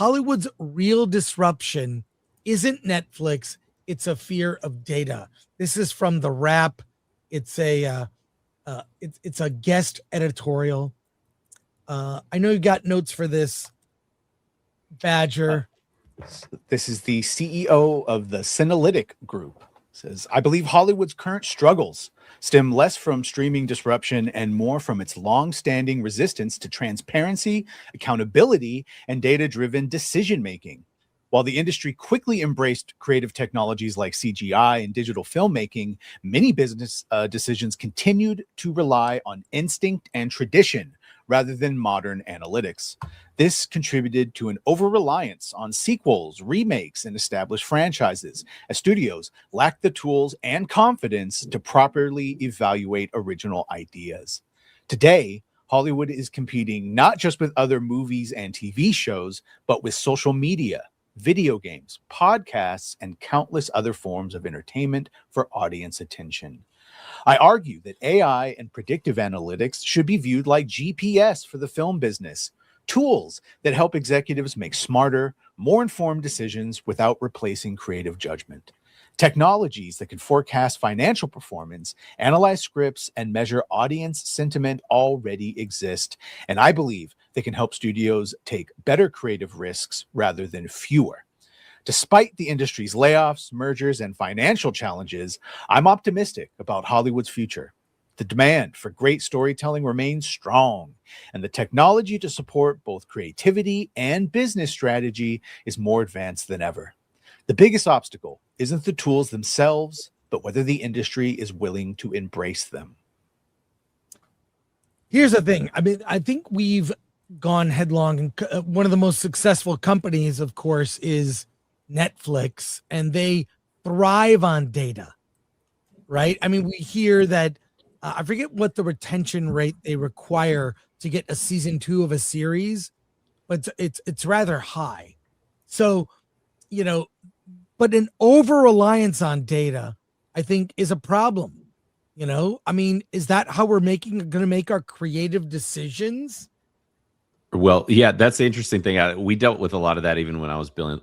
Hollywood's real disruption isn't Netflix. It's a fear of data. This is from The Wrap. It's a it's a guest editorial. I know you got notes for this, Badger. This is the CEO of the Synalytic Group. Says, I believe Hollywood's current struggles stem less from streaming disruption and more from its long-standing resistance to transparency, accountability, and data-driven decision-making. While the industry quickly embraced creative technologies like CGI and digital filmmaking, many business decisions continued to rely on instinct and tradition rather than modern analytics. This contributed to an over-reliance on sequels, remakes, and established franchises, as studios lacked the tools and confidence to properly evaluate original ideas. Today, Hollywood is competing not just with other movies and TV shows, but with social media, video games, podcasts, and countless other forms of entertainment for audience attention. I argue that AI and predictive analytics should be viewed like GPS for the film business, tools that help executives make smarter, more informed decisions without replacing creative judgment. Technologies that can forecast financial performance, analyze scripts, and measure audience sentiment already exist, and I believe they can help studios take better creative risks rather than fewer. Despite the industry's layoffs, mergers, and financial challenges, I'm optimistic about Hollywood's future. The demand for great storytelling remains strong, and the technology to support both creativity and business strategy is more advanced than ever. The biggest obstacle isn't the tools themselves, but whether the industry is willing to embrace them. Here's the thing. I mean, I think we've gone headlong, and one of the most successful companies, of course, is Netflix, and they thrive on data, right? I mean, we hear that I forget what the retention rate they require to get a season 2 of a series, but it's rather high. So, you know, but an over reliance on data, I think, is a problem. You know, I mean, is that how we're going to make our creative decisions? Well, yeah, that's the interesting thing. We dealt with a lot of that even when I was building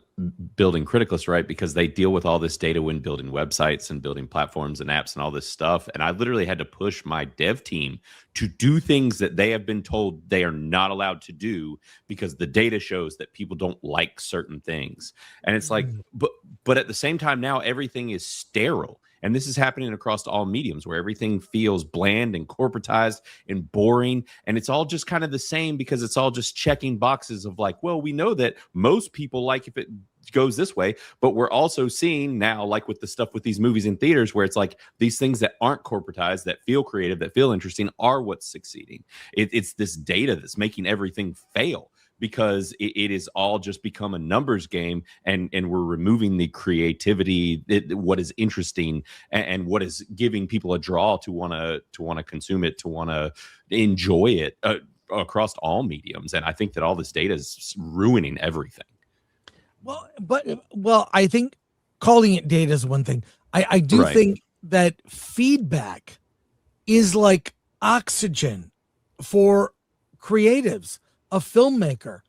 Criticalist, right? Because they deal with all this data when building websites and building platforms and apps and all this stuff. And I literally had to push my dev team to do things that they have been told they are not allowed to do because the data shows that people don't like certain things. And it's like, but at the same time now, everything is sterile. And this is happening across all mediums where everything feels bland and corporatized and boring. And it's all just kind of the same because it's all just checking boxes of like, well, we know that most people like if it goes this way, but we're also seeing now, like with the stuff with these movies in theaters, where it's like these things that aren't corporatized, that feel creative, that feel interesting are what's succeeding. It's this data that's making everything fail, because it is all just become a numbers game, and we're removing the creativity, what is interesting and what is giving people a draw to want to consume it, to want to enjoy it across all mediums. And I think that all this data is ruining everything. Well, I think calling it data is one thing. I do think that feedback is like oxygen for creatives. A filmmaker,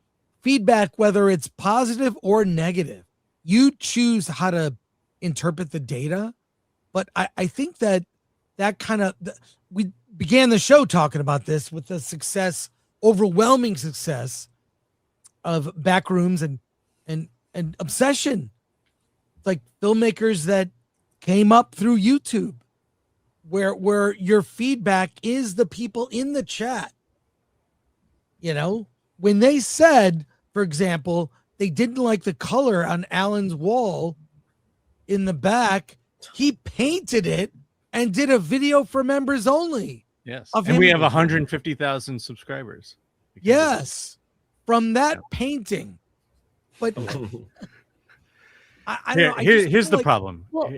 feedback, whether it's positive or negative, you choose how to interpret the data. But I think that kind of, we began the show talking about this with the overwhelming success of Backrooms and Obsession, like filmmakers that came up through YouTube, where your feedback is the people in the chat. You know, when they said, for example, they didn't like the color on Alan's wall in the back, he painted it and did a video for members only. Yes. And we have 150,000 subscribers. Yes. From that painting. But I don't know. Here's the problem. Well,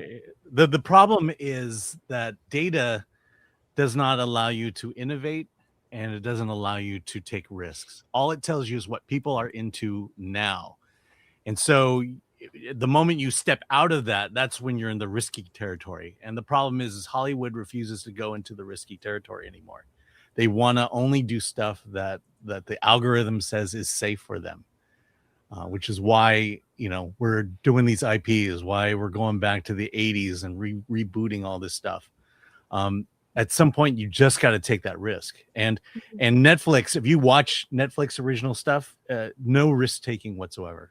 the problem is that data does not allow you to innovate, and it doesn't allow you to take risks. All it tells you is what people are into now. And so the moment you step out of that, that's when you're in the risky territory. And the problem is Hollywood refuses to go into the risky territory anymore. They want to only do stuff that the algorithm says is safe for them. which is why we're doing these IPs, why we're going back to the 80s and rebooting all this stuff. At some point, you just got to take that risk. And Netflix, if you watch Netflix original stuff, no risk taking whatsoever.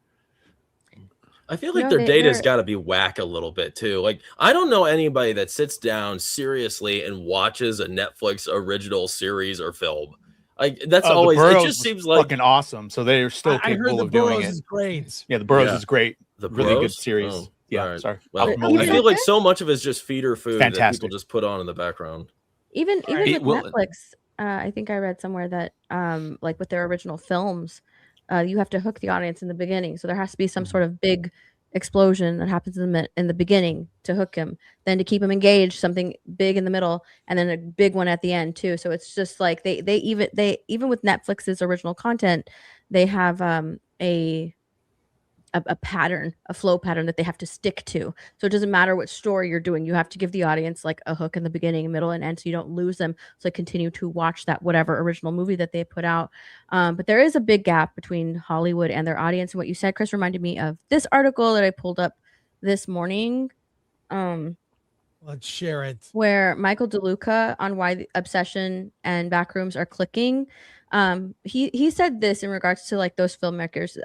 I feel like their data's got to be whack a little bit too. Like, I don't know anybody that sits down seriously and watches a Netflix original series or film. Like, that's always, it just seems like fucking awesome. So they're still capable of doing it. Is great. Yeah, the Burrows is great. The really Burrows? good series. Oh, yeah, right. sorry. Well, I feel like so much of it's just feeder food that people just put on in the background. Even with Netflix, I think I read somewhere that like with their original films, you have to hook the audience in the beginning. So there has to be some sort of big explosion that happens in the beginning to hook him, then to keep him engaged, something big in the middle, and then a big one at the end too. So it's just like they even with Netflix's original content, they have a pattern, a flow pattern that they have to stick to. So it doesn't matter what story you're doing, you have to give the audience like a hook in the beginning, middle, and end, so you don't lose them, so they continue to watch that whatever original movie that they put out. But there is a big gap between Hollywood and their audience. And what you said, Chris, reminded me of this article that I pulled up this morning. Let's share it. Where Michael DeLuca on why the Obsession and Backrooms are clicking. He said this in regards to like those filmmakers.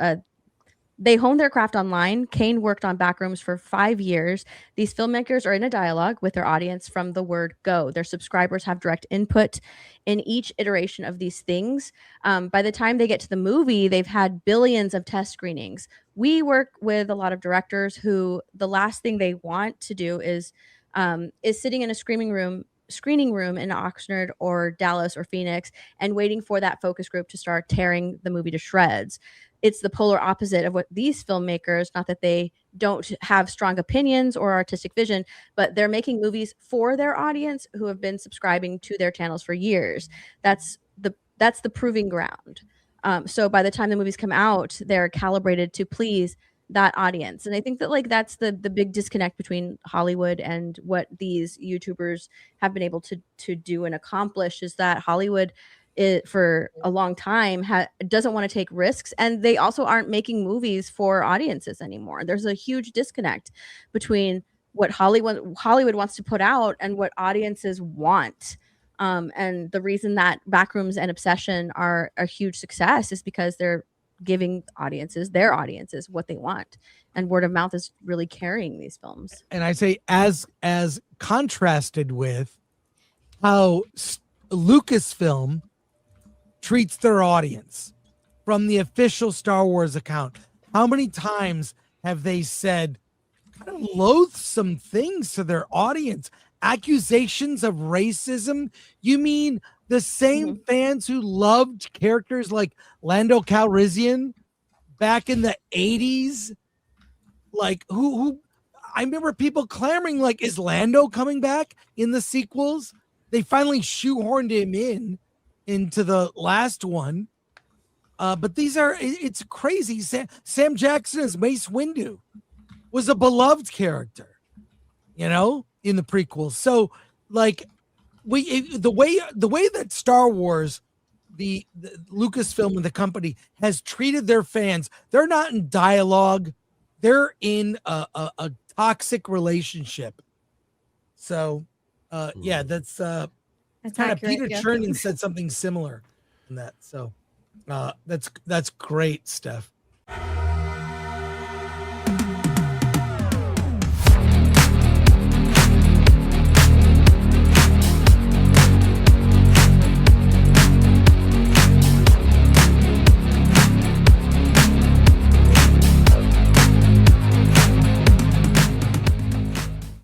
They honed their craft online. Kane worked on Backrooms for 5 years. These filmmakers are in a dialogue with their audience from the word go. Their subscribers have direct input in each iteration of these things. By the time they get to the movie, they've had billions of test screenings. We work with a lot of directors who the last thing they want to do is sitting in a screening room in Oxnard or Dallas or Phoenix and waiting for that focus group to start tearing the movie to shreds. It's the polar opposite of what these filmmakers, not that they don't have strong opinions or artistic vision, but they're making movies for their audience who have been subscribing to their channels for years. That's the proving ground. So by the time the movies come out, they're calibrated to please that audience. And I think that like that's the big disconnect between Hollywood and what these YouTubers have been able to do and accomplish, is that Hollywood for a long time doesn't want to take risks, and they also aren't making movies for audiences anymore. There's a huge disconnect between what Hollywood wants to put out and what audiences want. And the reason that Backrooms and Obsession are a huge success is because they're giving their audiences what they want, and word of mouth is really carrying these films. And I say as contrasted with how Lucasfilm treats their audience from the official Star Wars account. How many times have they said kind of loathsome things to their audience? Accusations of racism? You mean the same fans who loved characters like Lando Calrissian back in the 80s? Like who I remember people clamoring like, is Lando coming back in the sequels? They finally shoehorned him into the last one. But it's crazy. Sam Jackson as Mace Windu was a beloved character, in the prequels. So like the way that Star Wars, the Lucasfilm and the company has treated their fans, they're not in dialogue. They're in a toxic relationship. So yeah, that's kind of Peter Chernin said something similar in that. So that's great stuff.